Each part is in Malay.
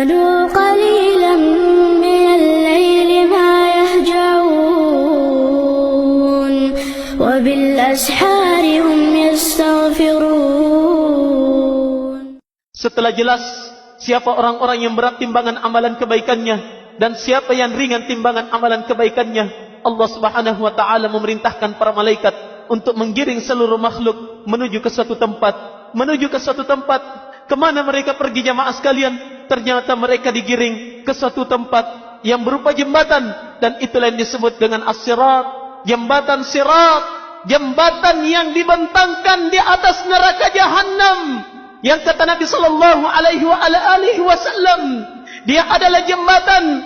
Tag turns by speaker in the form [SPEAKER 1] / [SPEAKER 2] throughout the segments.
[SPEAKER 1] كانوا قليلا من الليل ما يهجعون وبالأسحار هم يستغفرون.
[SPEAKER 2] Setelah jelas siapa orang-orang yang berat timbangan amalan kebaikannya dan siapa yang ringan timbangan amalan kebaikannya, Allah Subhanahu wa taala memerintahkan para malaikat untuk menggiring seluruh makhluk menuju ke suatu tempat. Kemana mereka pergi jamaah sekalian? Ternyata mereka digiring ke suatu tempat yang berupa jembatan, dan itulah yang disebut dengan as-sirat, jembatan sirat, jembatan yang dibentangkan di atas neraka Jahannam. Yang kata Nabi sallallahu alaihi wasallam, dia adalah jembatan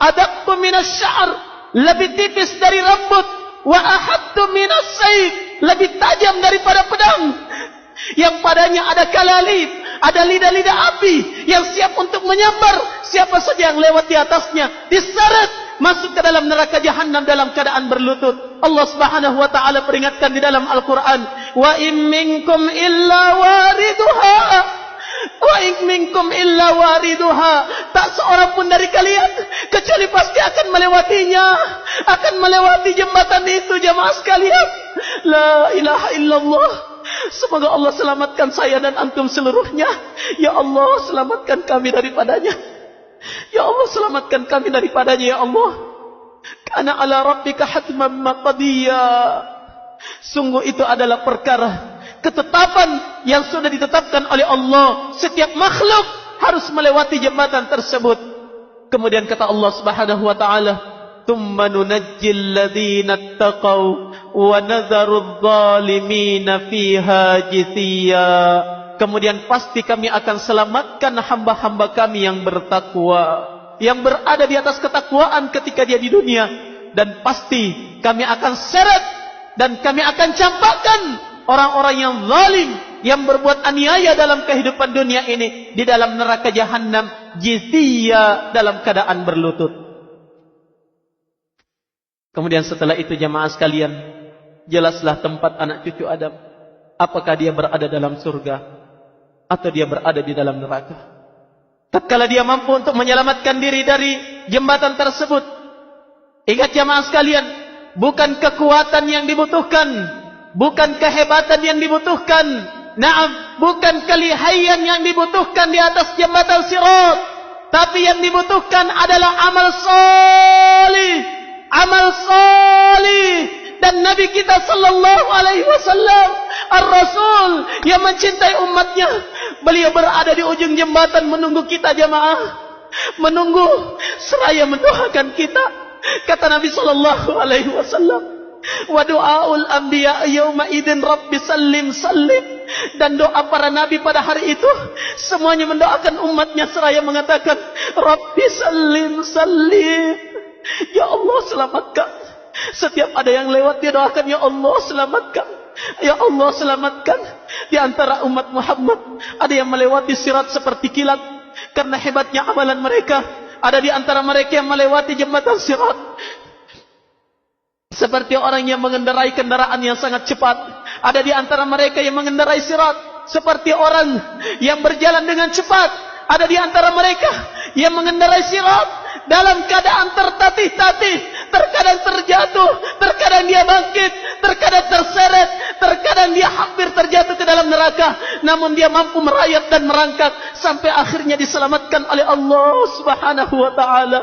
[SPEAKER 2] adaqqu minas sya'r, lebih tipis dari rambut, wa ahaddu minas sayf, lebih tajam daripada pedang, yang padanya ada kalalib, ada lidah-lidah api yang siap untuk menyambar siapa saja yang lewat di atasnya, diseret masuk ke dalam neraka Jahannam dalam keadaan berlutut. Allah Subhanahu wa taala peringatkan di dalam Al-Qur'an, wa in minkum illa wariduha, tak seorang pun dari kalian kecuali pasti akan melewatinya, akan melewati jembatan itu jamaah sekalian. La ilaha illallah. Semoga Allah selamatkan saya dan antum seluruhnya. Ya Allah, selamatkan kami daripadanya. Ya Allah, selamatkan kami daripadanya ya Allah. Kana ala rabbika hatman maqdiya. Sungguh itu adalah perkara ketetapan yang sudah ditetapkan oleh Allah. Setiap makhluk harus melewati jembatan tersebut. Kemudian kata Allah Subhanahu wa taala, "Tsumma nunajjil ladzina ittaqaw wa nadharu adh-dhalimina fiha jithiya." Kemudian pasti kami akan selamatkan hamba-hamba kami yang bertakwa, yang berada di atas ketakwaan ketika dia di dunia, dan pasti kami akan seret dan kami akan campakkan orang-orang yang zalim, yang berbuat aniaya dalam kehidupan dunia ini di dalam neraka Jahannam jithiya, dalam keadaan berlutut. Kemudian setelah itu jamaah sekalian, jelaslah tempat anak cucu Adam. Apakah dia berada dalam surga atau dia berada di dalam neraka? Tatkala dia mampu untuk menyelamatkan diri dari jembatan tersebut, ingat jamaah sekalian, bukan kekuatan yang dibutuhkan, bukan kehebatan yang dibutuhkan, naam, bukan kelihayan yang dibutuhkan di atas jembatan sirat, tapi yang dibutuhkan adalah amal salih. Amal salih. Dan Nabi kita sallallahu alaihi wasallam, Ar-Rasul yang mencintai umatnya, beliau berada di ujung jembatan menunggu kita jamaah, menunggu seraya mendoakan kita. Kata Nabi sallallahu alaihi wasallam, wa du'aul anbiya yauma idzin rabbi sallim sallim. Dan doa para nabi pada hari itu semuanya mendoakan umatnya seraya mengatakan, Rabbi sallim sallim. Ya Allah, selamatkan. Setiap ada yang lewat dia doakan, ya Allah selamatkan, ya Allah selamatkan. Di antara umat Muhammad ada yang melewati sirat seperti kilat karena hebatnya amalan mereka. Ada di antara mereka yang melewati jembatan sirat seperti orang yang mengendarai kendaraan yang sangat cepat. Ada di antara mereka yang mengendarai sirat seperti orang yang berjalan dengan cepat. Ada di antara mereka yang mengendarai sirat dalam keadaan tertatih-tatih, terkadang terjatuh, terkadang dia bangkit, terkadang terseret, terkadang dia hampir terjatuh ke dalam neraka, namun dia mampu merayap dan merangkak sampai akhirnya diselamatkan oleh Allah Subhanahu wa taala.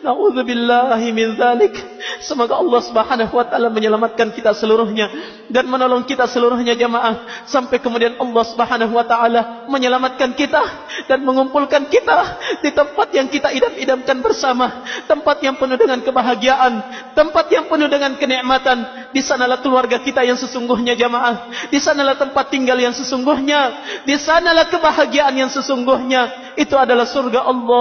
[SPEAKER 2] Na'udzubillahi min dzalik. Semoga Allah Subhanahu wa taala menyelamatkan kita seluruhnya dan menolong kita seluruhnya jamaah, sampai kemudian Allah Subhanahu wa taala menyelamatkan kita dan mengumpulkan kita di tempat yang kita idam-idamkan bersama, tempat yang penuh dengan kebahagiaan, tempat yang penuh dengan kenikmatan. Di sanalah keluarga kita yang sesungguhnya jamaah, di sanalah tempat tinggal yang sesungguhnya, di sanalah kebahagiaan yang sesungguhnya. Itu adalah surga Allah.